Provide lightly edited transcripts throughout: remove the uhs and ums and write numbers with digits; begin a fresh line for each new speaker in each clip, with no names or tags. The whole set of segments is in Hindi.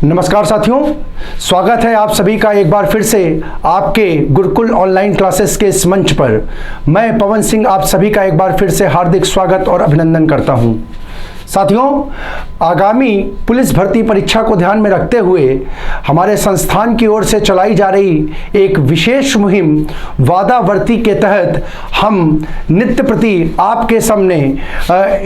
नमस्कार साथियों, स्वागत है आप सभी का एक बार फिर से आपके गुरुकुल ऑनलाइन क्लासेस के इस मंच पर। मैं पवन सिंह आप सभी का एक बार फिर से हार्दिक स्वागत और अभिनंदन करता हूं। साथियों, आगामी पुलिस भर्ती परीक्षा को ध्यान में रखते हुए हमारे संस्थान की ओर से चलाई जा रही एक विशेष मुहिम वादावर्ती के तहत हम नित्य प्रति आपके सामने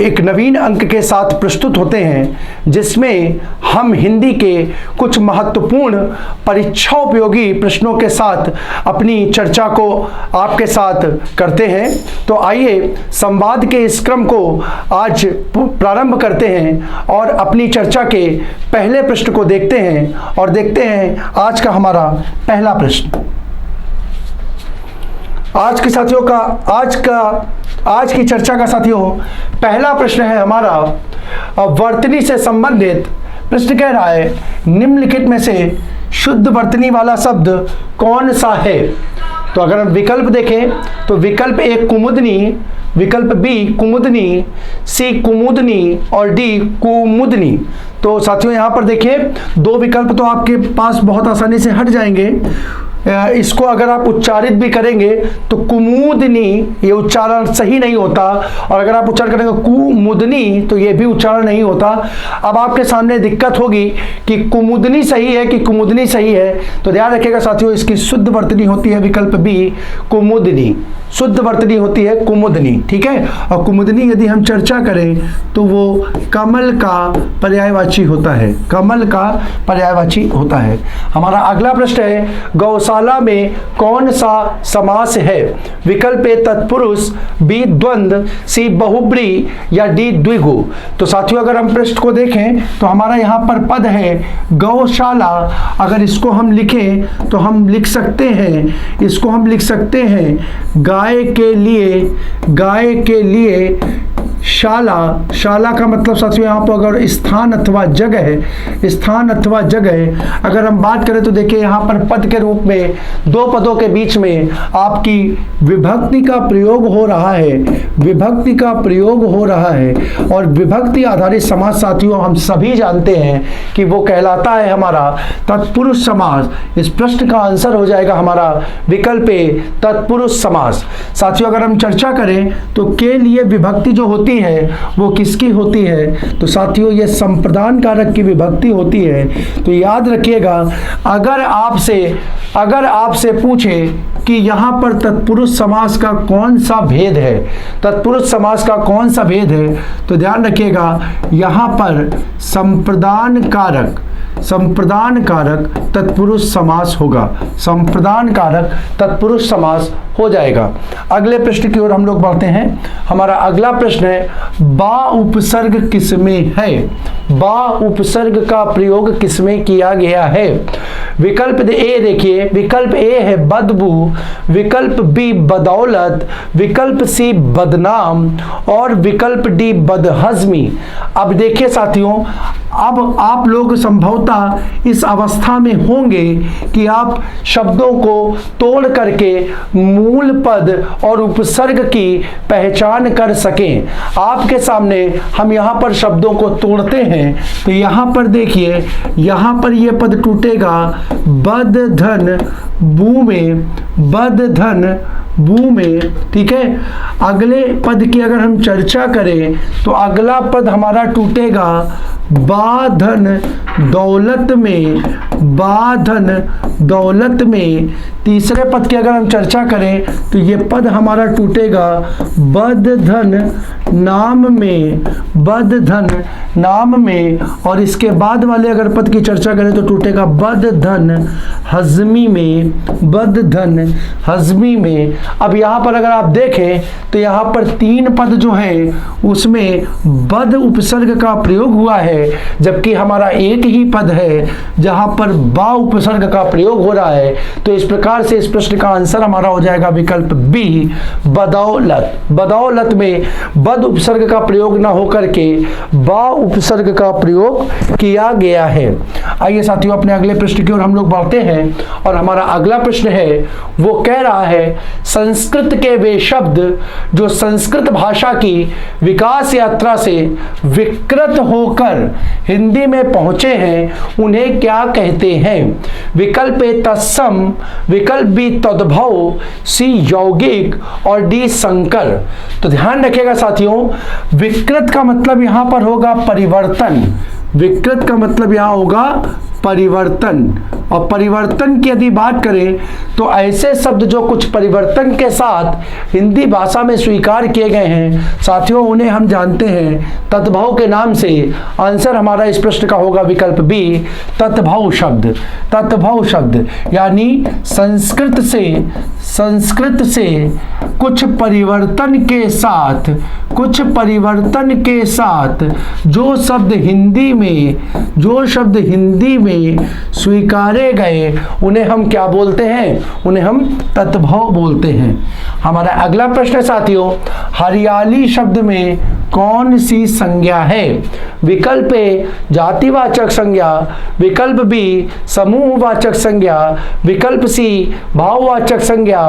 एक नवीन अंक के साथ प्रस्तुत होते हैं, जिसमें हम हिंदी के कुछ महत्वपूर्ण परीक्षा उपयोगी प्रश्नों के साथ अपनी चर्चा को आपके साथ करते हैं। तो आइए संवाद के इस क्रम को आज प्रारंभ करते हैं और अपनी चर्चा के पहले प्रश्न को देखते हैं और देखते हैं आज का हमारा पहला प्रश्न। आज के साथियों का आज की चर्चा का साथियों पहला प्रश्न है हमारा वर्तनी से संबंधित। प्रश्न कह रहा है, निम्नलिखित में से शुद्ध वर्तनी वाला शब्द कौन सा है? तो अगर हम विकल्प देखें तो विकल्प ए कुमुदनी, विकल्प बी कुमुदनी, सी कुमुदनी और डी कुमुदनी। तो साथियों यहाँ पर देखिए दो विकल्प तो आपके पास बहुत आसानी से हट जाएंगे। इसको अगर आप उच्चारित भी करेंगे तो कुमुदनी, ये उच्चारण सही नहीं होता, और अगर आप उच्चारण करेंगे कुमुदनी तो ये भी उच्चारण नहीं होता। अब आपके सामने दिक्कत होगी कि कुमुदनी सही है कि कुमुदनी सही है। तो ध्यान रखिएगा साथियों, इसकी शुद्ध वर्तनी होती है विकल्प बी कुमुदनी, शुद्ध वर्तनी होती है कुमुदनी। ठीक है, और कुमुदनी यदि हम चर्चा करें तो वो कमल का पर्यायवाची होता है, कमल का पर्यायवाची होता है। हमारा अगला प्रश्न है, गौशाला में कौन सा समास है? विकल्प ए तत्पुरुष, बी द्वंद्व, सी बहुब्री या डी द्विगु। तो साथियों अगर हम प्रश्न को देखें तो हमारा यहाँ पर पद है गौशाला। अगर इसको हम लिखें तो हम लिख सकते हैं, इसको हम लिख सकते हैं गाय के लिए शाला। शाला का मतलब साथियों यहाँ पर अगर स्थान अथवा जगह, स्थान अथवा जगह अगर हम बात करें तो देखिए यहाँ पर पद के रूप में दो पदों के बीच में आपकी विभक्ति का प्रयोग हो रहा है, विभक्ति का प्रयोग हो रहा है। और विभक्ति आधारित समास साथियों हम सभी जानते हैं कि वो कहलाता है हमारा तत्पुरुष समास। इस प्रश्न का आंसर हो जाएगा हमारा विकल्प ए तत्पुरुष समास। साथियों अगर हम चर्चा करें तो के लिए विभक्ति जो होती है वो किसकी होती है? तो साथियों ये संप्रदान कारक की विभक्ति होती है। तो याद रखिएगा, अगर आपसे पूछे कि यहाँ पर तत्पुरुष समास का कौन सा भेद है, तत्पुरुष समास का कौन सा भेद है, तो ध्यान रखिएगा यहाँ पर संप्रदान कारक तत्पुरुष समास होगा, संप्रदान कारक तत्पुरुष समास हो जाएगा। अगले प्रश्न की ओर हम लोग बढ़ते हैं। हमारा अगला प्रश्न है, बा उपसर्ग किसमें है? बा उपसर्ग का प्रयोग किसमें किया गया है? विकल्प ए देखिए, विकल्प ए है बदबू, विकल्प बी बदौलत, विकल्प सी बदनाम और विकल्प डी बदहजमी। अब देखिए साथियों, अब आप लोग संभवतः इस अवस्था में होंगे कि आप शब्दों को तोड़ करके मूल पद और उपसर्ग की पहचान कर सकें। आपके सामने हम यहाँ पर शब्दों को तोड़ते हैं तो यहाँ पर देखिए, यहाँ पर ये पद टूटेगा बद धन बू में, बद धन बू में। ठीक है, अगले पद की अगर हम चर्चा करें तो अगला पद हमारा टूटेगा बाधन दौलत में, बाधन दौलत में। तीसरे पद की अगर हम चर्चा करें तो ये पद हमारा टूटेगा बद धन नाम में, बद धन नाम में। और इसके बाद वाले अगर पद की चर्चा करें तो टूटेगा बद धन हजमी में, बद धन हजमी में। अब यहाँ पर अगर आप देखें तो यहाँ पर तीन पद जो हैं उसमें बद उपसर्ग का प्रयोग हुआ है, जबकि हमारा एक ही पद है जहाँ पर बा उपसर्ग का प्रयोग हो रहा है। तो इस प्रकार प्रकार से इस प्रश्न का आंसर हमारा हो जाएगा विकल्प बी, बदौलत। बदौलत में बद उपसर्ग का प्रयोग ना होकर के बा उपसर्ग का प्रयोग किया गया है। आइए साथियों अपने अगले प्रश्न की ओर हम लोग बढ़ते हैं और हमारा अगला प्रश्न है वो कह रहा है संस्कृत के वे शब्द जो संस्कृत भाषा की विकास यात्रा से विकृत होकर हिंदी में पहुंचे हैं उन्हें क्या कहते हैं? विकल्प ए तत्सम, विकल्प बी तद्भव, सी यौगिक और डी संकर। तो ध्यान रखिएगा साथियों, विकृत का मतलब यहां पर होगा परिवर्तन। विकृत का मतलब यहां होगा परिवर्तन। और परिवर्तन की यदि बात करें तो ऐसे शब्द जो कुछ परिवर्तन के साथ हिंदी भाषा में स्वीकार किए गए हैं साथियों, उन्हें हम जानते हैं तद्भव के नाम से। आंसर हमारा इस प्रश्न का होगा विकल्प बी, तद्भव शब्द। तद्भव शब्द यानी संस्कृत से कुछ परिवर्तन के साथ जो शब्द हिंदी में स्वीकारे गए उन्हें हम क्या बोलते हैं? उन्हें हम तद्भव बोलते हैं। हमारा अगला प्रश्न साथियों, हरियाली शब्द में कौन सी संज्ञा है? विकल्प ए जातिवाचक संज्ञा, विकल्प बी समूहवाचक संज्ञा, विकल्प सी भाववाचक संज्ञा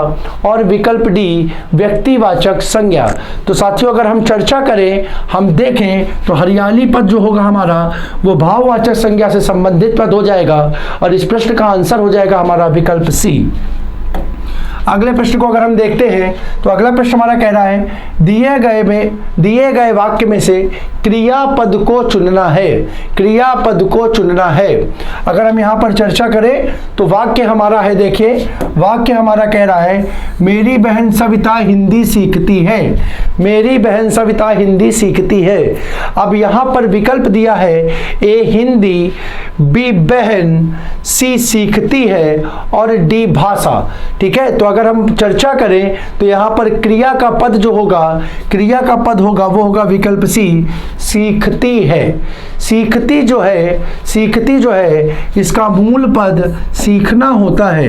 और विकल्प डी व्यक्तिवाचक संज्ञा। तो साथियों अगर हम चर्चा करें, हम देखें तो हरियाली पद जो होगा हमारा वो भाववाचक संज्ञा से संबंधित पद हो जाएगा और इस प्रश्न का आंसर हो जाएगा हमारा विकल्प सी। अगले प्रश्न को अगर हम देखते हैं तो अगला प्रश्न हमारा कह रहा है दिए गए वाक्य में से क्रियापद को चुनना है। क्रियापद को चुनना है। अगर हम यहाँ पर चर्चा करें तो वाक्य हमारा है, देखिए वाक्य हमारा कह रहा है मेरी बहन सविता हिंदी सीखती है। मेरी बहन सविता हिंदी सीखती है। अब यहाँ पर विकल्प दिया है ए हिंदी, बी बहन, सी सीखती है और डी भाषा। ठीक है, तो अगर हम चर्चा करें तो यहाँ पर क्रिया का पद जो होगा, क्रिया का पद होगा वो होगा विकल्प सी, सीखती है। सीखती जो है इसका मूल पद सीखना होता है।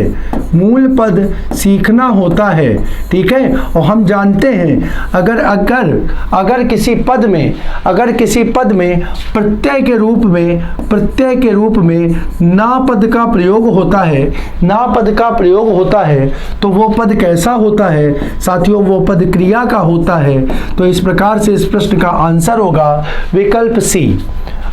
मूल पद सीखना होता है। ठीक है, और हम जानते हैं अगर किसी पद में प्रत्यय के रूप में ना पद का प्रयोग होता है तो वो पद कैसा होता है साथियों? वो पद क्रिया का होता है। तो इस प्रकार से इस प्रश्न का आंसर होगा विकल्प सी।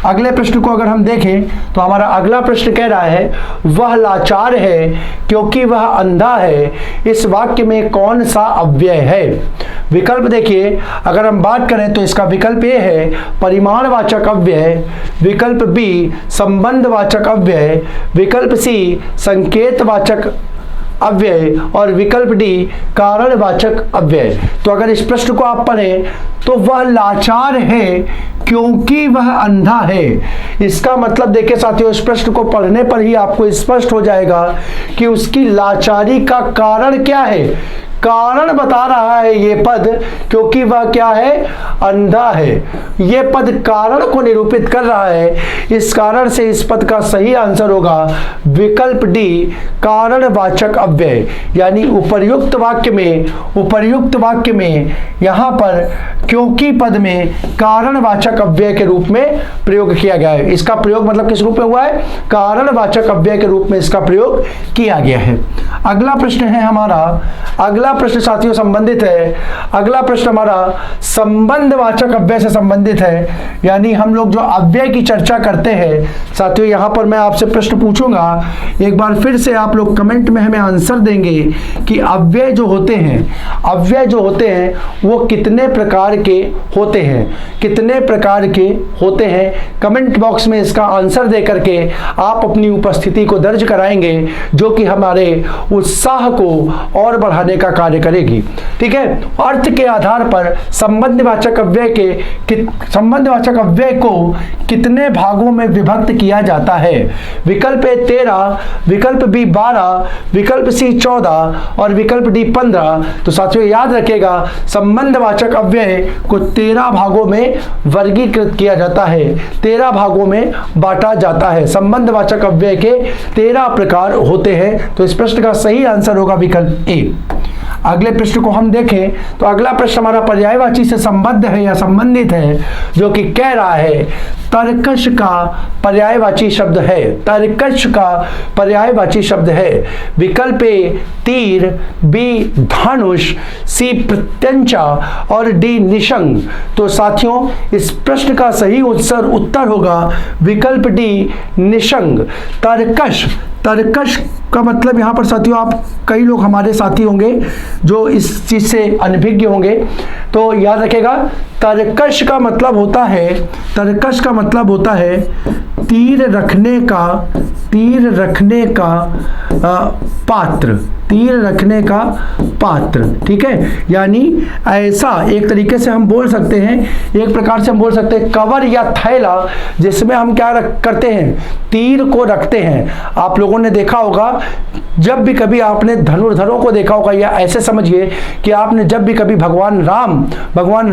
अगले प्रश्न को अगर हम देखें तो हमारा अगला प्रश्न कह रहा है वह लाचार है क्योंकि वह अंधा है। इस वाक्य में कौन सा अव्यय है? विकल्प देखिए, अगर हम बात करें तो इसका विकल्प ए है परिमाणवाचक अव्यय, विकल्प बी संबंधवाचक अव्यय, विकल्प सी संकेतवाचक अव्यय और विकल्प डी कारणवाचक अव्यय। तो अगर इस प्रश्न को आप पढ़ें तो वह लाचार है क्योंकि वह अंधा है। इसका मतलब देखिए साथियों, इस प्रश्न को पढ़ने पर ही आपको स्पष्ट हो जाएगा कि उसकी लाचारी का कारण क्या है। कारण बता रहा है ये पद क्योंकि वह क्या है? अंधा है। ये पद कारण को निरूपित कर रहा है। इस कारण से इस पद का सही आंसर होगा विकल्प डी कारणवाचक अव्यय। यानी उपर्युक्त वाक्य में यहाँ पर क्योंकि पद में कारणवाचक अव्यय के रूप में प्रयोग किया गया है। इसका प्रयोग मतलब किस रूप में हुआ है? कारणवाचक अव्यय के रूप में इसका प्रयोग किया गया है। अगला प्रश्न है हमारा, अगला प्रश्न साथियों संबंधित है। अगला प्रश्न हमारा संबंधवाचक अव्यय से संबंधित है। यानी हम लोग जो अव्यय की चर्चा करते हैं साथियों, यहाँ पर मैं आपसे प्रश्न पूछूंगा, एक बार फिर से आप लोग कमेंट में हमें आंसर देंगे कि अव्यय जो होते हैं वो कितने प्रकार के होते हैं। कितने प्रकार के होते हैं कमेंट बॉक्स में इसका आंसर दे करके आप अपनी उपस्थिति को दर्ज कराएंगे, जो कि हमारे उत्साह को और बढ़ाने का कार्य करेगी। ठीक है, अर्थ के आधार पर संबंधवाचक अव्यय को कितने भागों में विभक्त किया जाता है? विकल्प ए 13, विकल्प बी 12, विकल्प सी 14 और विकल्प डी 15। तो साथियों याद रखेगा, संबंधवाचक अव्यय को 13 भागों में वर्गीकृत किया जाता है, 13 भागों में बांटा जाता है। संबंधवाचक अव्यय के 13 प्रकार होते हैं। तो इस प्रश्न का सही आंसर होगा विकल्प ए। अगले प्रश्न को हम देखें तो अगला प्रश्न हमारा पर्यायवाची से संबद्ध है या संबंधित है, जो कि कह रहा है तरकश का पर्यायवाची शब्द है। तरकश का पर्यायवाची शब्द है। विकल्प ए तीर, बी धनुष, सी प्रत्यंचा और डी निशंग। तो साथियों इस प्रश्न का सही उत्तर होगा विकल्प डी निशंग। तरकश, तरकश का मतलब यहाँ पर साथियों, आप कई लोग हमारे साथी होंगे जो इस चीज से अनभिज्ञ होंगे, तो याद रखेगा तरकश का मतलब होता है, तरकश का मतलब होता है तीर रखने का, तीर रखने का पात्र, तीर रखने का पात्र। ठीक है, यानी ऐसा एक तरीके से हम बोल सकते हैं, एक प्रकार से हम बोल सकते हैं कवर या थैला, जिसमें हम क्या करते हैं, तीर को रखते हैं। आप लोगों ने देखा होगा, जब भी कभी आपने धनुर्धरों को देखा होगा, या ऐसे समझिए कि आपने जब भी कभी भगवान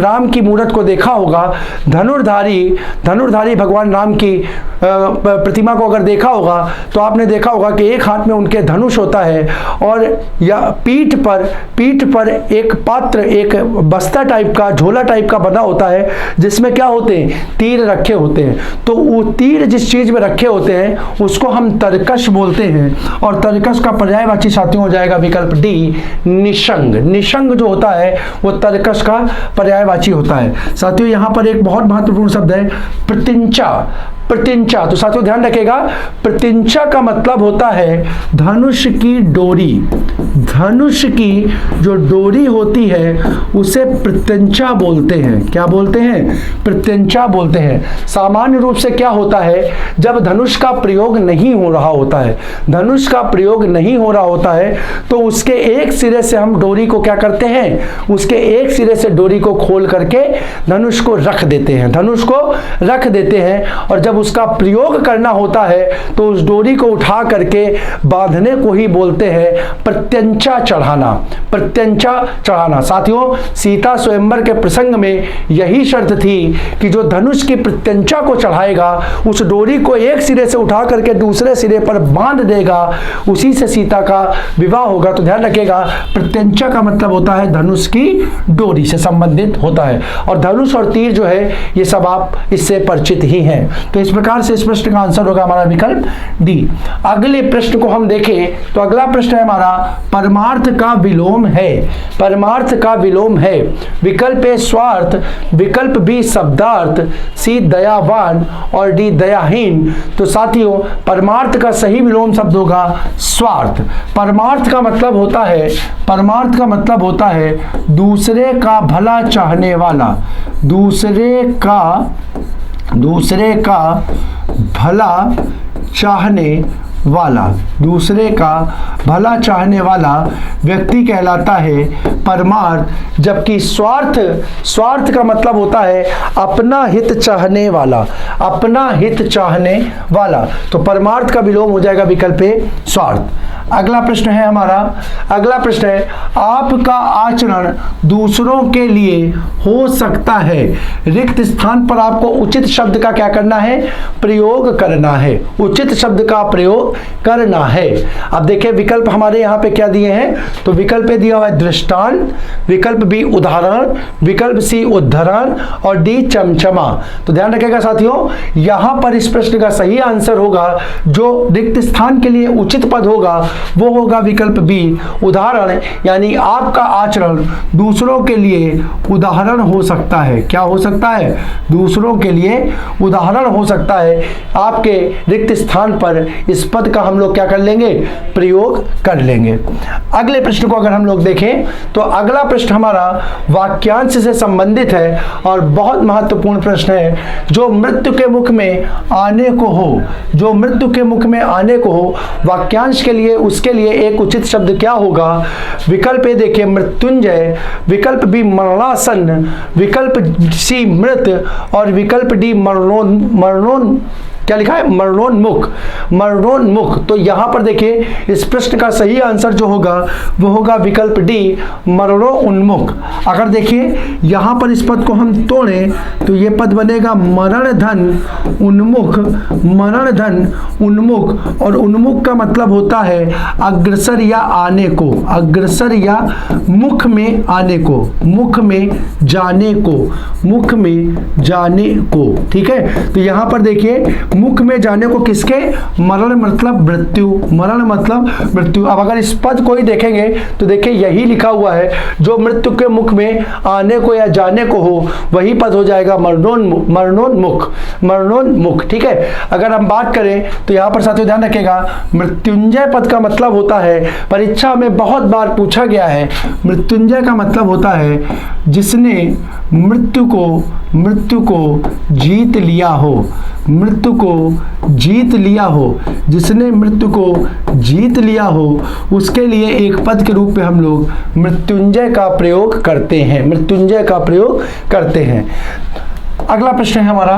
राम की मूर्त को देखा होगा, धनुर्धारी भगवान राम की प्रतिमा को अगर देखा होगा, तो आपने देखा होगा कि एक हाथ में उनके धनुष होता है और या पीठ पर एक पात्र, एक बस्ता टाइप का, झोला टाइप का बना होता है, जिसमें क्या होते हैं, तीर रखे होते हैं। तो वो तीर जिस चीज में रखे होते हैं उसको हम तरकश बोलते हैं, और तरकश का पर्यायवाची साथियों हो जाएगा विकल्प डी निशंग। निशंग जो होता है वो तरकश का पर्यायवाची होता है। साथियों यहाँ पर एक बहुत महत्वपूर्ण शब्द है प्रत्यंचा। प्रत्यंचा, तो साथियों ध्यान रखिएगा, प्रत्यंचा का मतलब होता है धनुष की डोरी। धनुष की जो डोरी होती है उसे प्रत्यंचा बोलते हैं। क्या बोलते हैं? प्रत्यंचा बोलते हैं। सामान्य रूप से क्या होता है, जब धनुष का प्रयोग नहीं हो रहा होता है, धनुष का प्रयोग नहीं हो रहा होता है, तो उसके एक सिरे से हम डोरी को क्या करते हैं, उसके एक सिरे से डोरी को खोल करके धनुष को रख देते हैं, धनुष को रख देते हैं। और जब उसका प्रयोग करना होता है तो उस डोरी को उठा करके बांधने को ही बोलते हैं प्रत्यंचा चढ़ाना। प्रत्यंचा चढ़ाना। साथियों सीता स्वयंवर के प्रसंग में यही शर्त थी कि जो धनुष की प्रत्यंचा को चढ़ाएगा, उस डोरी को एक सिरे से उठा करके दूसरे सिरे पर बांध देगा, उसी से सीता का विवाह होगा। तो ध्यान रखिएगा, प्रत्यंचा का मतलब होता है धनुष की डोरी से संबंधित होता है। और धनुष और तीर जो है ये सब आप इससे परिचित ही हैं। तो इस प्रकार से इस प्रश्न का आंसर होगा हमारा विकल्प डी। अगले प्रश्न को हम देखें तो अगला प्रश्न है हमारा परमार्थ का विलोम है। परमार्थ का विलोम है। विकल्प ए स्वार्थ, विकल्प बी शब्दार्थ, सी दयावान और डी दयाहीन। तो साथियों परमार्थ का सही विलोम शब्द होगा स्वार्थ। परमार्थ का मतलब होता है, परमार्थ का मतलब होता है दूसरे का भला चाहने वाला, दूसरे का भला चाहने वाला, दूसरे का भला चाहने वाला व्यक्ति कहलाता है परमार्थ। जबकि स्वार्थ का मतलब होता है अपना हित चाहने वाला, अपना हित चाहने वाला। तो परमार्थ का विलोम हो जाएगा विकल्प ए स्वार्थ। अगला प्रश्न है हमारा, अगला प्रश्न है आपका आचरण दूसरों के लिए हो सकता है। रिक्त स्थान पर आपको उचित शब्द का क्या करना है, प्रयोग करना है। उचित शब्द का प्रयोग करना है। अब देखिए विकल्प हमारे यहाँ पे क्या दिए हैं, तो विकल्प ए दिया हुआ है दृष्टांत, विकल्प बी उदाहरण, विकल्प सी उद्धरण और डी चमचमा। तो ध्यान रखिएगा साथियों, यहाँ पर इस प्रश्न का सही आंसर होगा, जो रिक्त स्थान के लिए उचित पद होगा वो होगा विकल्प बी उदाहरण। यानी आपका आचरण दूसरों के लिए उदाहरण हो सकता है। क्या हो सकता है? दूसरों के लिए उदाहरण हो सकता है। आपके रिक्त स्थान पर इस पद का हम लोग क्या कर लेंगे, प्रयोग कर लेंगे। अगले प्रश्न को अगर हम लोग देखें तो अगला प्रश्न हमारा वाक्यांश से संबंधित है और बहुत महत्वपूर्ण प्रश्न है। जो मृत्यु के मुख में आने को हो, जो मृत्यु के मुख में आने को हो, वाक्यांश के लिए उसके लिए एक उचित शब्द क्या होगा? विकल्प ए देखिए मृत्युंजय, विकल्प बी मरणासन, विकल्प सी मृत और विकल्प डी मरणोन क्या लिखा है? मरणोन्मुख। मरणोन्मुख। तो यहां पर देखिए इस प्रश्न का सही आंसर जो होगा वो होगा विकल्प डी मरणोन्मुख। अगर देखिए यहां पर इस पद को हम तोड़ें तो ये पद बनेगा मरण धन उन्मुख, मरण धन उन्मुख। और उन्मुख का मतलब होता है अग्रसर या आने को, अग्रसर या मुख में आने को, मुख में जाने को, मुख में जाने को। ठीक है, तो यहां पर देखिए मुख में जाने को किसके? मरण मतलब मृत्यु, मरण मतलब मृत्यु। अब अगर इस पद को ही देखेंगे तो देखिए यही लिखा हुआ है, जो मृत्यु के मुख में आने को या जाने को हो वही पद हो जाएगा मरणोन्मुख, मरणोन्मुख, मरणोन्मुख। ठीक है, अगर हम बात करें तो यहां पर साथियों ध्यान रखिएगा, मृत्युंजय पद का मतलब होता है, परीक्षा में बहुत बार पूछा गया है, मृत्युंजय का मतलब होता है जिसने मृत्यु को जीत लिया हो, मृत्यु को जीत लिया हो, जिसने मृत्यु को जीत लिया हो उसके लिए एक पद के रूप में हम लोग मृत्युंजय का प्रयोग करते हैं, मृत्युंजय का प्रयोग करते हैं। अगला प्रश्न है हमारा,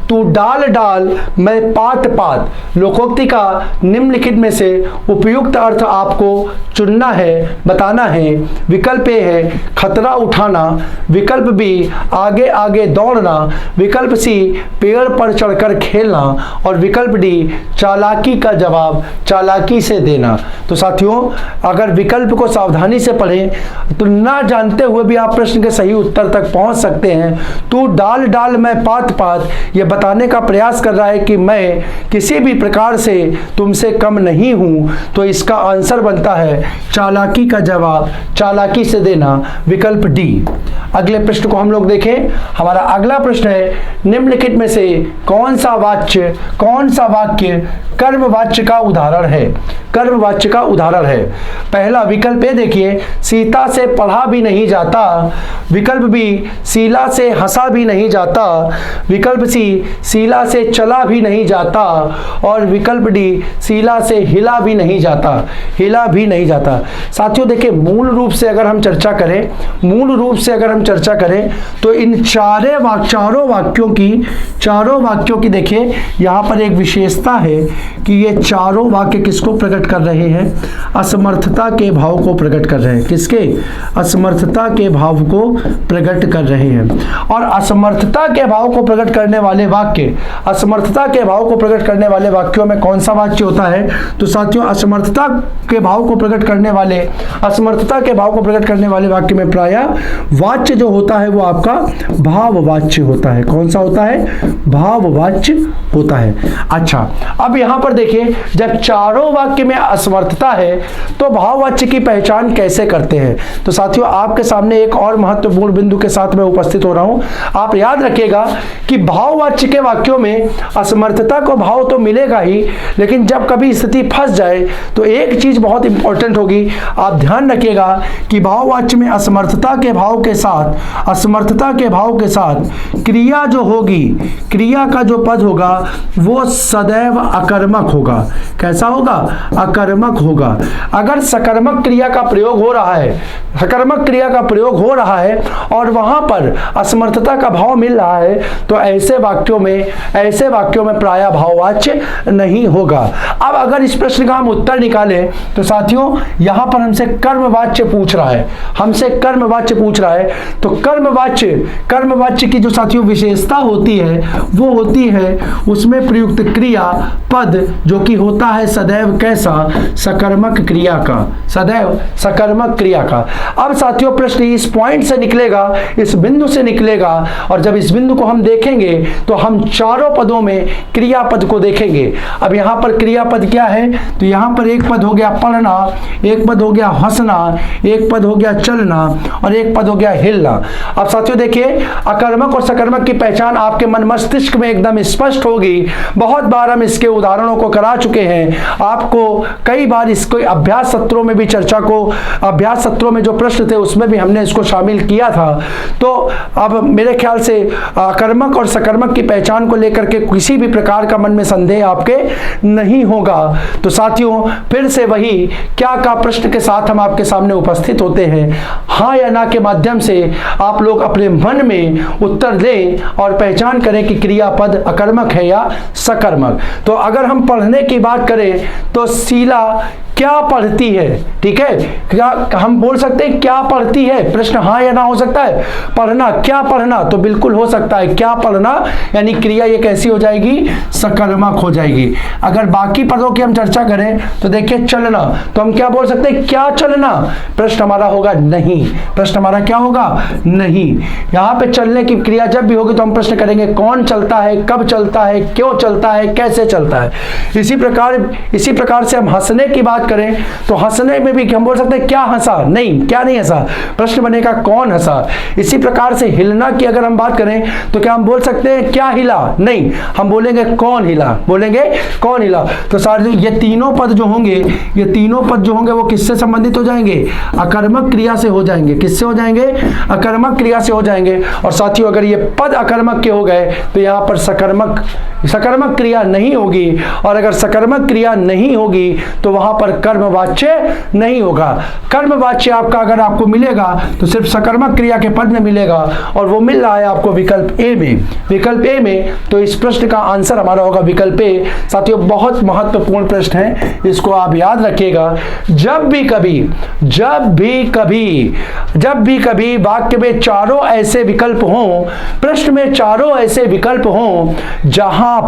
तू डाल डाल मैं पात पात, लोकोक्ति का निम्नलिखित में से उपयुक्त अर्थ आपको चुनना है, बताना है। विकल्प ए है खतरा उठाना, विकल्प बी आगे आगे दौड़ना, विकल्प सी पेड़ पर चढ़कर खेलना और विकल्प डी चालाकी का जवाब चालाकी से देना। तो साथियों अगर विकल्प को सावधानी से पढ़ें तो ना जानते हुए भी आप प्रश्न के सही उत्तर तक पहुंच सकते हैं। तू डाल डाल मैं पात पात, ये बताने का प्रयास कर रहा है कि मैं किसी भी प्रकार से तुमसे कम नहीं हूं, तो इसका आंसर बनता है चालाकी का जवाब चालाकी से देना, विकल्प डी। अगले प्रश्न को हम लोग देखें। हमारा अगला प्रश्न है, निम्नलिखित में से कौन सा वाक्य कर्मवाच्य का उदाहरण है? कर्मवाच्य का उदाहरण है। पहला विकल्प ए देखिए, सीता से पढ़ा भी नहीं जाता, विकल्प बी शीला से हंसा भी नहीं जाता, विकल्प सी शीला से चला भी नहीं जाता और विकल्प डी शीला से हिला भी नहीं जाता, हिला भी नहीं जाता। साथियों देखिए मूल रूप से अगर हम चर्चा करें तो इन चारों वाक्यों की देखिए यहाँ पर एक विशेषता है कि ये चारों वाक्य किसको प्रकट कर रहे हैं? असमर्थता के भाव को प्रकट कर रहे हैं। किसके? असमर्थता के भाव को प्रकट कर रहे हैं। और असमर्थता के भाव को प्रकट करने वाले वाक्य, असमर्थता के भाव को प्रकट करने वाले वाक्यों में कौन सा वाक्य होता है? तो साथियों असमर्थता के भाव को प्रकट करने वाले वाक्य में प्रायः वाच्य जो होता है वो आपका भाववाच्य होता है। कौन सा होता है? भाववाच्य होता है। अच्छा, अब यहां पर देखिए जब चारों वाक्य में असमर्थता है तो भाववाच्य की पहचान कैसे करते हैं? तो साथियों आपके सामने एक और महत्वपूर्ण बिंदु के साथ मैं उपस्थित हो रहा हूं। आप याद रखिएगा कि भाववाच्य के वाक्यों में असमर्थता को भाव तो मिलेगा ही, लेकिन जब कभी स्थिति फंस जाए तो एक चीज बहुत इंपॉर्टेंट होगी, आप ध्यान रखिएगा कि भाववाच्य में असमर्थता के भाव के साथ क्रिया जो होगी, क्रिया का जो पद होगा वो सदैव अकर्मक होगा। कैसा होगा? अकर्मक होगा। अगर सकर्मक क्रिया का प्रयोग हो रहा है और वहां पर असमर्थता का भाव मिल रहा है तो ऐसे वाक्यों में प्रायः भाववाच्य नहीं होगा। अब अगर इस प्रश्न का हम उत्तर निकालें तो साथियों यहां पर हमसे कर्मवाच्य पूछ रहा है, तो कर्मवाच्य की जो साथियों विशेषता होती है वो होती है उसमें प्रयुक्त क्रिया पद जो कि होता है सदैव कैसा? सकर्मक क्रिया का, सदैव सकर्मक क्रिया का। अब साथियों प्रश्न इस पॉइंट से निकलेगा, इस बिंदु से निकलेगा, और जब इस बिंदु को हम देखेंगे तो हम चारों पदों में क्रियापद को देखेंगे। अब यहां पर क्रियापद क्या है? तो यहां पर एक पद हो गया पढ़ना, एक पद हो गया हंसना, एक पद हो गया चलना और एक पद हो गया हिलना। अब साथियों देखिए अकर्मक और सकर्मक की पहचान आपके मन मस्तिष्क में एकदम स्पष्ट होगी। बहुत बार हम इसके उदाहरणों को करा चुके हैं, आपको कई बार इसको अभ्यास सत्रों में भी अभ्यास सत्रों में जो प्रश्न थे उसमें भी हमने इसको शामिल किया था। तो अब मेरे ख्याल से अकर्मक और सकर्मक की पहचान को लेकर के किसी भी प्रकार का मन में संदेह आपके नहीं होगा। तो साथियों, फिर से वही क्या का प्रश्न के साथ हम आपके सामने उपस्थित होते हैं। हाँ या ना के माध्यम से आप लोग अपने मन में उत्तर दें और पहचान करें कि क्रियापद अकर्मक है या सकर्मक। तो अगर हम पढ़ने की बात करें तो शीला क्या पढ़ती है, ठीक है, क्या हम बोल सकते हैं क्या पढ़ती है, प्रश्न हाँ या ना हो सकता है। पढ़ना, क्या पढ़ना, तो बिल्कुल हो सकता है, क्या पढ़ना, यानी क्रिया ये कैसी हो जाएगी, सकर्मक हो जाएगी। अगर बाकी पदों की हम चर्चा करें तो देखिए चलना, तो हम क्या बोल सकते हैं, क्या चलना, प्रश्न हमारा होगा नहीं, प्रश्न हमारा क्या होगा, नहीं। यहाँ पे चलने की क्रिया जब भी होगी तो हम प्रश्न करेंगे कौन चलता है, कब चलता है, क्यों चलता है, कैसे चलता है। इसी प्रकार से हम हंसने की बात करें तो हंसने में भी हम बोल सकते हैं क्या हंसा, नहीं, क्या नहीं हंसा, प्रश्न बनेगा कौन हंसा। इसी प्रकार से हिलना की अगर हम बात करें तो क्या हम बोल सकते हैं क्या हिला, नहीं, हम बोलेंगे कौन हिला, बोलेंगे कौन हिला। तो सारे ये तीनों पद जो होंगे, ये तीनों पद जो होंगे वो किससे संबंधित हो जाएंगे, अकर्मक क्रिया से हो जाएंगे। किससे हो जाएंगे, अकर्मक क्रिया से हो जाएंगे। और साथियों, अगर ये पद अकर्मक के हो गए तो यहां पर सकर्मक क्रिया नहीं होगी, और अगर सकर्मक क्रिया नहीं होगी तो वहां पर कर्मवाच्य नहीं होगा। कर्मवाच्य आपका अगर आपको मिलेगा तो सिर्फ सकर्मक क्रिया के पद में मिलेगा, और वो मिल रहा है आपको विकल्प ए में। विकल्प ए में, तो इस प्रश्न का आंसर हमारा होगा विकल्प ए। साथियों, बहुत महत्वपूर्ण प्रश्न है, इसको आप याद रखिएगा। जब भी कभी वाक्य में चारों ऐसे विकल्प हों, प्रश्न में चारों ऐसे विकल्प हों जहां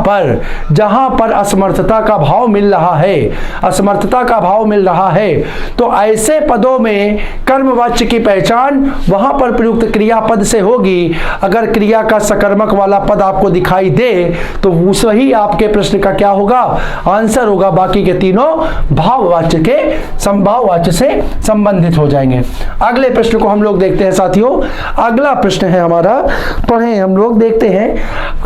पर असमर्थता का भाव मिल रहा है, असमर्थता का भाव मिल रहा है, तो ऐसे पदों में कर्मवाच्य की पहचान वहां पर प्रयुक्त क्रियापद से होगी। अगर क्रिया का सकर्मक वाला पद आपको दिखाई दे तो वही आपके प्रश्न का क्या होगा, आंसर होगा। बाकी के तीनों भाववाच्य से संबंधित हो जाएंगे। अगले प्रश्न को हम लोग देखते हैं साथियों। अगला प्रश्न है हमारा, पढ़ें हम लोग, देखते हैं।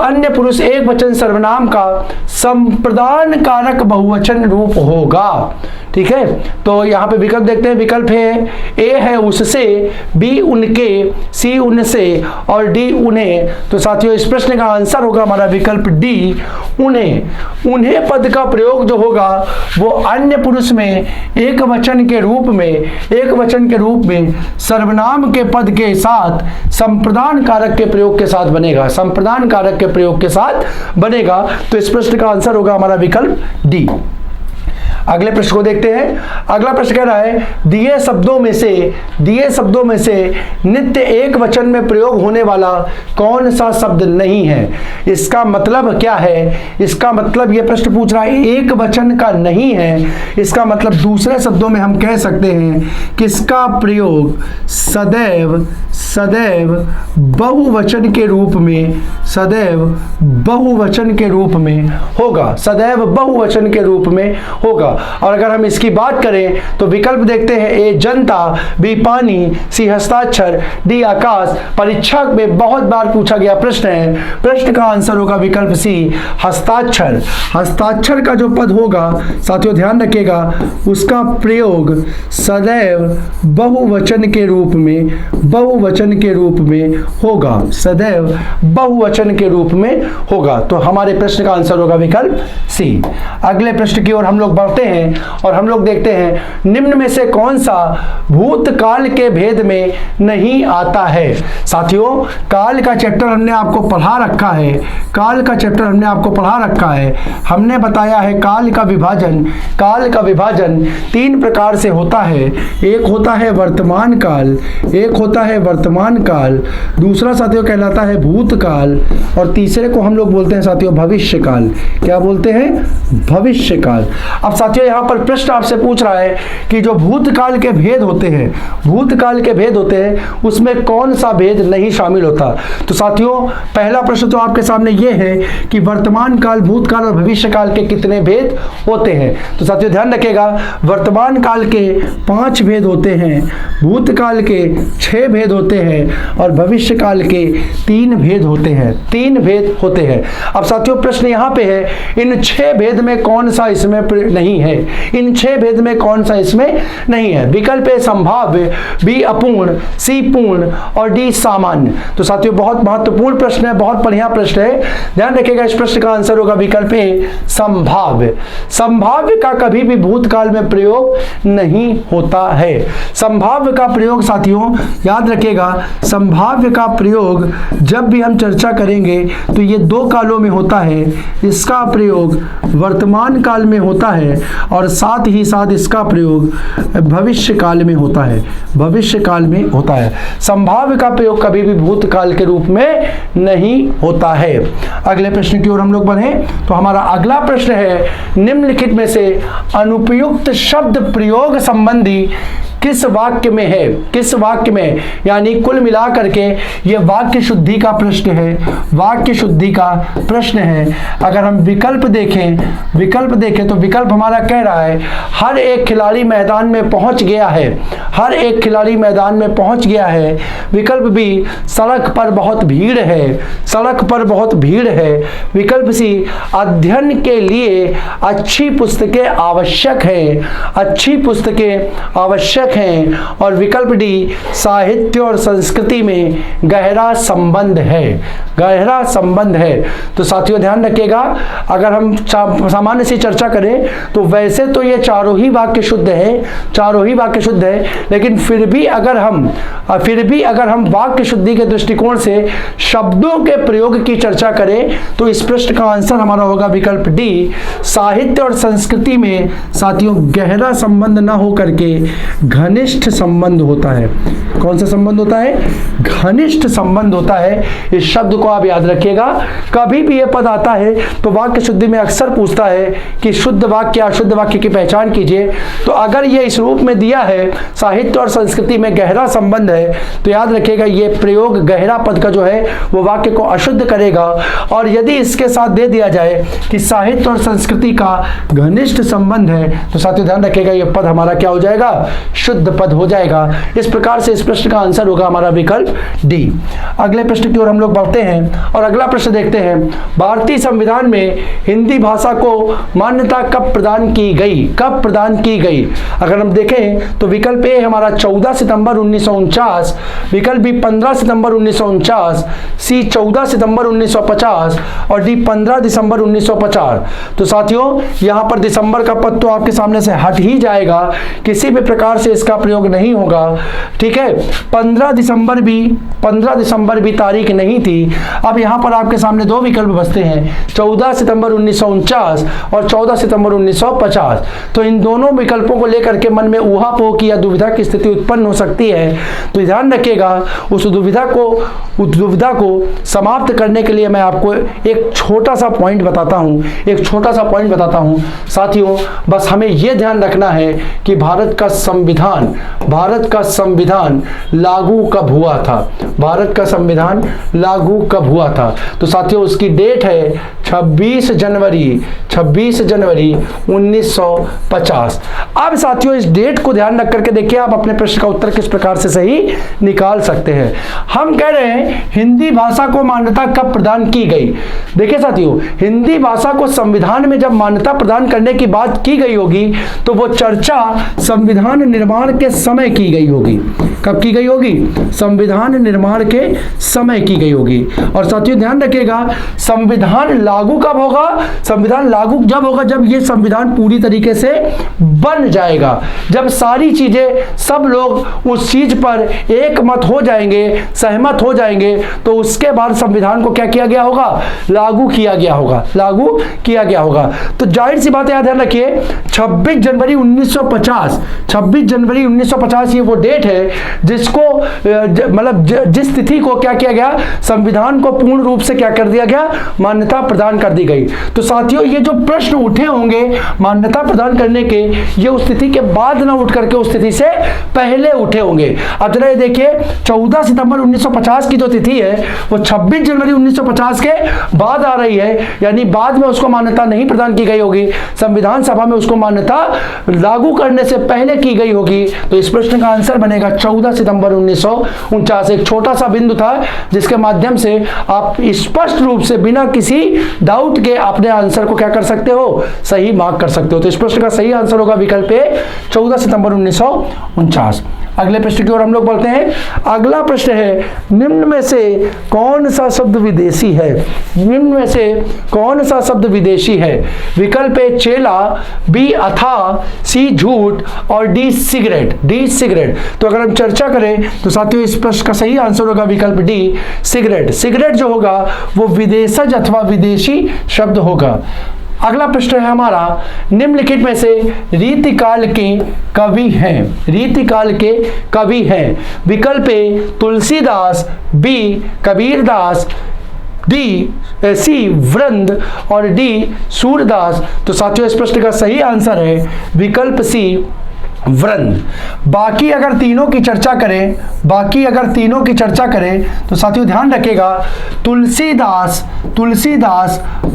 अन्य पुरुष एक वचन सर्वनाम का संप्रदान कारक बहुवचन रूप होगा, ठीक है। तो यहां पे विकल्प देखते हैं। विकल्प है, ए है उससे, बी उनके, सी उनसे और डी उन्हें। तो साथियों, इस प्रश्न का आंसर होगा हमारा विकल्प डी, उन्हें पद का प्रयोग जो होगा वो अन्य पुरुष में एक वचन के रूप में सर्वनाम के पद के साथ संप्रदान कारक के प्रयोग के साथ बनेगा, संप्रदान कारक के प्रयोग के साथ बनेगा। तो इस प्रश्न का आंसर होगा हमारा विकल्प डी। अगले प्रश्न को देखते हैं। अगला प्रश्न कह रहा है, दिए शब्दों में से नित्य एक वचन में प्रयोग होने वाला कौन सा शब्द नहीं है। इसका मतलब क्या है, इसका मतलब ये प्रश्न पूछ रहा है एक वचन का नहीं है। इसका मतलब दूसरे शब्दों में हम कह सकते हैं किसका प्रयोग सदैव बहुवचन के रूप में, सदैव बहुवचन के रूप में होगा, सदैव बहुवचन के रूप में होगा। और अगर हम इसकी बात करें तो विकल्प देखते हैं, ए जनता, बी पानी, सी हस्ताक्षर, डी आकाश। परीक्षा में बहुत बार पूछा गया प्रश्न है, प्रश्न का आंसर होगा विकल्प सी, हस्ताक्षर। हस्ताक्षर का जो पद होगा साथियों ध्यान रखिएगा, उसका प्रयोग सदैव बहुवचन के रूप में होगा, सदैव बहुवचन के रूप में होगा। तो हमारे प्रश्न का आंसर होगा विकल्प सी। अगले प्रश्न की ओर हम लोग बढ़ते हैं और हम लोग देखते हैं, निम्न में से कौन सा भूतकाल के भेद में नहीं आता है। साथियों, काल का चैप्टर हमने आपको पढ़ा रखा है, काल का चैप्टर हमने आपको पढ़ा रखा है। हमने बताया है काल का विभाजन तीन प्रकार से होता है। एक होता है वर्तमान काल, दूसरा साथियों कहलाता है भूतकाल, और तीसरे को हम लोग बोलते हैं साथियों भविष्य काल। क्या बोलते हैं, भविष्य काल। अब साथियों यहाँ पर प्रश्न आपसे पूछ रहा है कि जो भूतकाल के भेद होते हैं, उसमें कौन सा भेद नहीं शामिल होता। तो साथियों पहला प्रश्न तो आपके सामने ये है कि वर्तमान काल, भूतकाल और भविष्य काल के कितने भेद होते हैं। तो साथियों ध्यान रखिएगा, वर्तमान काल के 5 भेद होते हैं, भूतकाल के 6 भेद होते हैं और भविष्य काल के 3 भेद होते हैं। अब साथियों प्रश्न यहाँ पे है, इन 6 भेद में कौन सा इसमें नहीं नहीं है। इन 6 भेद में कौन सा इसमें नहीं है? विकल्प ए संभाव्य, बी अपूर्ण, सी पूर्ण और डी सामान्य। तो साथियों बहुत महत्वपूर्ण प्रश्न है, बहुत बढ़िया प्रश्न है, ध्यान रखिएगा। इस प्रश्न का आंसर होगा विकल्प ए संभाव्य। संभाव्य का कभी भी भूतकाल में प्रयोग नहीं होता है। संभाव्य का प्रयोग साथियों याद रखिएगा, संभाव्य का प्रयोग जब भी हम चर्चा करेंगे तो ये 2 कालों में होता है। इसका प्रयोग वर्तमान काल में होता है और साथ ही साथ इसका प्रयोग भविष्य काल में होता है। भविष्य काल में होता है। संभाव्य का प्रयोग कभी भी भूतकाल के रूप में नहीं होता है। अगले प्रश्न की ओर हम लोग बढ़े तो हमारा अगला प्रश्न है, निम्नलिखित में से अनुपयुक्त शब्द प्रयोग संबंधी किस वाक्य में है? किस वाक्य में? यानी कुल मिलाकर के ये वाक्य शुद्धि का प्रश्न है। वाक्य शुद्धि का प्रश्न है। अगर हम विकल्प देखें तो विकल्प हमारा कह रहा है हर एक खिलाड़ी मैदान में पहुंच गया है। हर एक खिलाड़ी मैदान में पहुंच गया है। विकल्प बी सड़क पर बहुत भीड़ है। सड़क पर बहुत भीड़ है। विकल्प सी अध्ययन के लिए अच्छी पुस्तकें आवश्यक है। अच्छी पुस्तकें आवश्यक हैं। और विकल्प डी साहित्य और संस्कृति में गहरा संबंध है। गहरा संबंध है। तो साथियों ध्यान रखिएगा, अगर हम सामान्य से चर्चा करें तो वैसे तो ये चारों ही वाक्य शुद्ध है, चारों ही वाक्य शुद्ध है, लेकिन फिर भी अगर हम वाक्य शुद्धि के दृष्टिकोण से शब्दों के प्रयोग की चर्चा करें तो इस प्रश्न का आंसर हमारा होगा विकल्प डी साहित्य और संस्कृति में साथियों गहरा संबंध ना हो करके घनिष्ठ संबंध होता है। कौन सा संबंध होता है? घनिष्ठ संबंध होता है। इस शब्द को आप याद रखिएगा। कभी भी यह पद आता है तो वाक्य शुद्धि में अक्सर पूछता है कि शुद्ध वाक्य अशुद्ध वाक्य की पहचान कीजिए। तो अगर ये इस रूप में दिया है साहित्य और संस्कृति में गहरा संबंध है तो याद रखिएगा ये प्रयोग गहरा पद का जो है वो वाक्य को अशुद्ध करेगा। और यदि इसके साथ दे दिया जाए कि साहित्य और संस्कृति का घनिष्ठ संबंध है तो साथियों ध्यान रखिएगा ये पद हमारा क्या हो जाएगा? शुद्ध पद हो जाएगा। इस प्रकार से इस प्रश्न का आंसर होगा हमारा विकल्प डी। अगले प्रश्न की ओर हम लोग बढ़ते हैं और अगला प्रश्न देखते हैं, भारतीय संविधान में हिंदी भाषा को मान्यता कब प्रदान की गई? कब प्रदान की गई? अगर हम देखें तो विकल्प ए हमारा 14 सितंबर 1949, विकल्प बी 15 सितंबर 1949, सी 14 सितंबर 1950 और डी 15 दिसंबर 1950। तो साथियों यहां पर दिसंबर का पद तो आपके सामने से हट ही जाएगा, किसी भी प्रकार से इसका प्रयोग नहीं होगा। ठीक है, 15 दिसंबर भी तारीख नहीं थी। अब यहां पर आपके सामने 2 विकल्प बचते हैं, 14 सितंबर 1949 और 14 सितंबर 1950। तो इन दोनों विकल्पों को लेकर के मन में ऊहापोह की या दुविधा की स्थिति उत्पन्न हो सकती है। तो ध्यान रखिएगा, उस दुविधा को समाप्त करने के लिए मैं आपको एक छोटा सा पॉइंट बताता हूं। साथियों बस हमें यह ध्यान रखना है कि भारत का संविधान लागू कब हुआ था? भारत का संविधान लागू कब हुआ था? तो साथियों उसकी डेट है 26 जनवरी 1950। अब साथियों इस डेट को ध्यान रख करके देखिए आप अपने प्रश्न का उत्तर किस प्रकार से सही निकाल सकते हैं। हम कह रहे हैं हिंदी भाषा को मान्यता कब प्रदान की गई? देखिए साथियों हिंदी भाषा को संविधान में जब मान्यता प्रदान करने की बात की गई होगी तो वो चर्चा संविधान निर्माण के समय की गई होगी। कब की गई होगी? संविधान निर्माण के समय की गई होगी। और साथियों ध्यान रखिएगा संविधान लागू कब होगा? संविधान लागू जब होगा जब ये संविधान पूरी तरीके से बन जाएगा, जब सारी चीजें सब लोग उस चीज पर एक मत हो जाएंगे, सहमत हो जाएंगे, तो उसके बाद संविधान को क्या किया गया होगा? लागू किया गया होगा। तो जाहिर सी बात है, ध्यान रखिए 26 जनवरी 1950 ये वो डेट है जिसको मतलब जिस तिथि को क्या किया गया? संविधान को पूर्ण रूप से क्या कर दिया गया? मान्यता प्रदान कर दी गई। तो साथियों ये जो प्रश्न उठे होंगे मान्यता प्रदान करने के, ये उस तिथि के बाद ना उठ करके उस तिथि से पहले उठे होंगे। अब जरा ये देखिए 14 सितंबर 1950 की जो तिथि है वो 26 जनवरी 1950 के बाद आ रही है, यानी बाद में उसको मान्यता नहीं प्रदान की गई होगी, संविधान सभा में उसको मान्यता लागू करने से पहले की गई होगी। तो इस प्रश्न का आंसर बनेगा 14 सितंबर 1949। एक छोटा सा बिंदु था जिसके माध्यम से आप स्पष्ट रूप से बिना किसी डाउट के अपने आंसर को क्या कर सकते हो, सही मार्क कर सकते हो। तो इस प्रश्न का सही आंसर होगा विकल्प ए 14 सितंबर 1949। अगले प्रश्न की ओर हम लोग बढ़ते हैं। अगला प्रश्न है, निम्न में से कौन सा शब्द विदेशी है? निम्न में से कौन सा शब्द विदेशी है? विकल्प ए चेला, बी अथाह, सी झूठ और डी सिगरेट। D cigarette. तो अगर हम चर्चा करें तो साथियों इस प्रश्न का सही आंसर होगा विकल्प डी सिगरेट। सिगरेट जो होगा वो विदेशज अथवा विदेशी शब्द होगा। अगला प्रश्न है हमारा, निम्नलिखित में से रीतिकाल के कवि हैं? रीतिकाल के कवि हैं। विकल्प A Tulsidas, B Kabirdas, D C Vrind और डी सूरदास। तो साथियों इस प्रश्न का सही आंसर है विकल्प सी वृंद। बाकी अगर तीनों की चर्चा करें तो साथियों ध्यान रखिएगा, तुलसीदास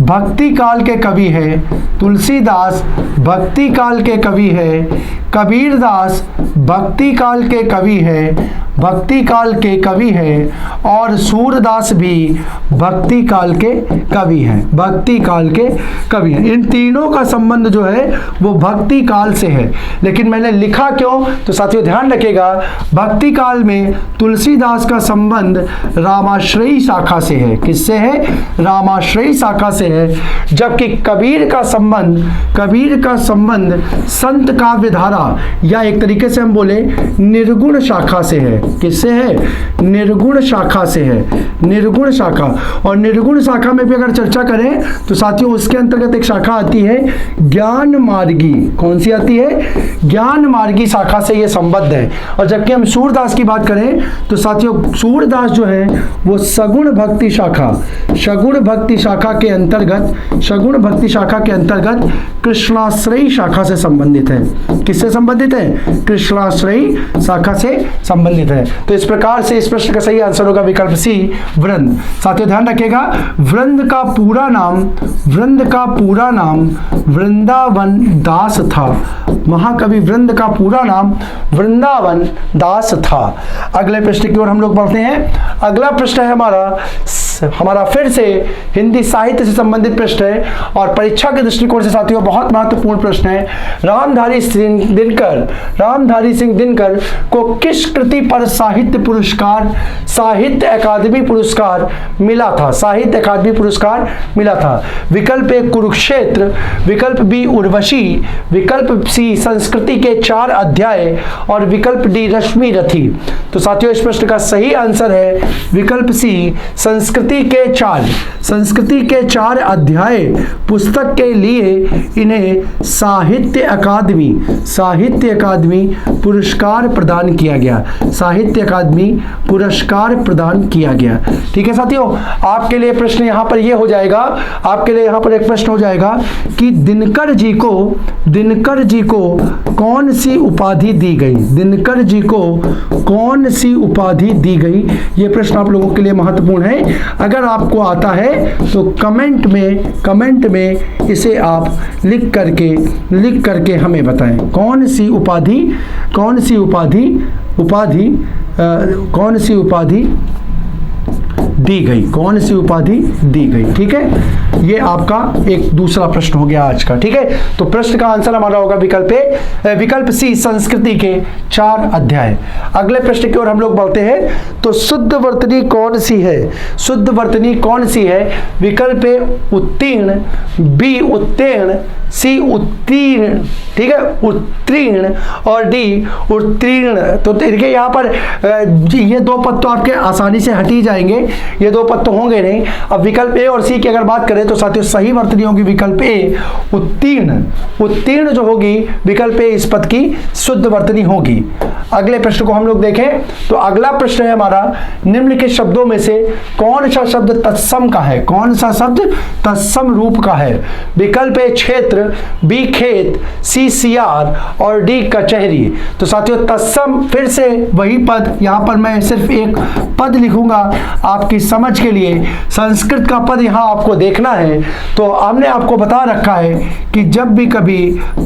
भक्ति काल के कवि है। तुलसीदास भक्ति काल के कवि है। कबीरदास भक्ति काल के कवि है और सूरदास भी भक्ति काल के कवि हैं। इन तीनों का संबंध जो है वो भक्ति काल से है। लेकिन मैंने लिखा क्यों, तो साथियों ध्यान रखिएगा, भक्ति काल में तुलसीदास का संबंध रामाश्रयी शाखा से है। किससे है? रामाश्रयी शाखा से है। जबकि कबीर का संबंध संत काव्य धारा या एक तरीके से हम बोले निर्गुण शाखा से है। किससे है? निर्गुण शाखा से है। निर्गुण शाखा। और निर्गुण शाखा में भी अगर चर्चा करें तो साथियों उसके अंतर्गत एक शाखा आती है ज्ञान मार्गी। कौन सी आती है? ज्ञान मार्गी शाखा से ये संबद्ध है। और जबकि हम सूरदास की बात करें तो साथियों सूरदास जो है वो सगुण भक्ति शाखा के अंतर्गत कृष्णाश्रयी शाखा से संबंधित है। किससे संबंधित है? कृष्णाश्रयी शाखा से संबंधित है। तो इस प्रकार से इस प्रश्न का सही आंसर होगा विकल्प सी वृंद। साथियों ध्यान रखिएगा, वृंद का पूरा नाम वृंदावन दास था। महाकवि वृंद का पूरा नाम वृंदावन दास था। अगले प्रश्न की ओर हम लोग बढ़ते हैं। अगला प्रश्न है हमारा फिर से हिंदी साहित्य से संबंधित प्रश्न है और परीक्षा के दृष्टिकोण से साथियों बहुत महत्वपूर्ण प्रश्न है। रामधारी सिंह दिनकर को किस कृति पर साहित्य अकादमी पुरस्कार मिला था? विकल्प ए कुरुक्षेत्र, विकल्प बी उर्वशी, विकल्प सी संस्कृति के 4 अध्याय और विकल्प डी रश्मि रथी। तो साथियों इस प्रश्न का सही आंसर है विकल्प सी संस्कृति के 4 अध्याय पुस्तक के लिए इन्हें साहित्य अकादमी पुरस्कार प्रदान किया गया। ठीक है साथियों, आपके लिए प्रश्न यहाँ पर ये हो जाएगा, आपके लिए यहाँ पर एक प्रश्न हो जाएगा कि दिनकर जी को कौन सी उपाधि दी गई? ये प्रश्न आप लोगों के लिए महत्वपूर्ण है। अगर आपको आता है तो कमेंट में इसे आप लिख करके हमें बताएं कौन सी उपाधि दी गई। ठीक है, ये आपका एक दूसरा प्रश्न हो गया आज का। ठीक है, तो प्रश्न का आंसर हमारा होगा विकल्प सी संस्कृति के 4 अध्याय। अगले प्रश्न की ओर हम लोग बढ़ते हैं। तो शुद्ध वर्तनी कौन सी है? विकल्प ए उत्तीर्ण, बी उत्तीर्ण, सी उत्तीर्ण, ठीक है उत्तीर्ण और डी उत्तीर्ण। तो देखिए यहाँ पर ये 2 पद तो आपके आसानी से हट ही जाएंगे, ये 2 पद तो होंगे नहीं। अब विकल्प ए और सी की अगर बात करें तो साथियों सही वर्तनी होगी विकल्प ए उत्तीर्ण जो होगी विकल्प ए इस पद की शुद्ध वर्तनी होगी। अगले प्रश्न को हम लोग देखें तो अगला प्रश्न है हमारा, निम्नलिखित शब्दों में से कौन सा शब्द तत्सम का है? कौन सा शब्द तत्सम रूप का है? विकल्प ए क्षेत्र, क्षेत्र, बी खेत, सी सियार और डी कचहरी। तो साथियों तत्सम फिर से वही पद, यहाँ पर मैं सिर्फ एक पद लिखूंगा आपकी समझ के लिए। संस्कृत का पद यहाँ आपको देखना है। तो हमने आपको बता रखा है कि जब भी कभी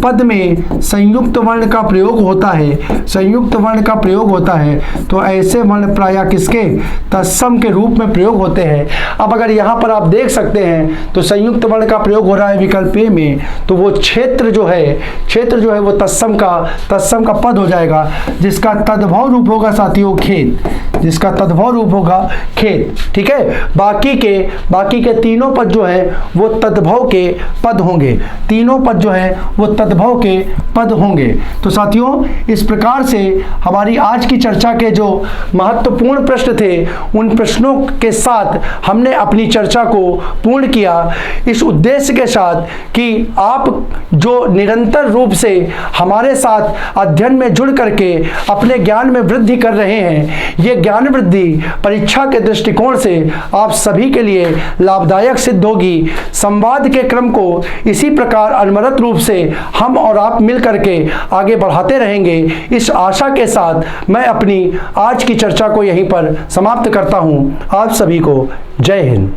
पद में संयुक्त वर्ण का प्रयोग होता है, संयुक्त वर्ण का प्रयोग होता है, तो ऐसे वर्ण प्रायः किसके, तत्सम के रूप में प्रयोग होते हैं। अब अगर यहाँ पर आप देख सकते हैं तो संयुक्त वर्ण का प्रयोग हो रहा है विकल्प ए में, तो वो क्षेत्र जो है वो तत्सम का पद हो जाएगा, जिसका तद्भव रूप होगा साथियों खेत, जिसका तद्भव रूप होगा खेत। ठीक है, बाकी के तीनों पद जो है वो तद्भव के पद होंगे, तीनों पद जो है वो तद्भव के पद होंगे। तो साथियों इस प्रकार से हमारी आज की चर्चा के जो महत्वपूर्ण प्रश्न थे, उन प्रश्नों के साथ हमने अपनी चर्चा को पूर्ण किया, इस उद्देश्य के साथ कि आप जो निरंतर रूप से हमारे साथ अध्ययन में जुड़ करके अपने ज्ञान में वृद्धि कर रहे हैं, ये ज्ञान वृद्धि परीक्षा के दृष्टिकोण से आप सभी के लिए लाभदायक सिद्ध होगी। संवाद के क्रम को इसी प्रकार अनवरत रूप से हम और आप मिल करके आगे बढ़ाते रहेंगे। इस आशा के साथ मैं अपनी आज की चर्चा को यहीं पर समाप्त करता हूं। आप सभी को जय हिंद।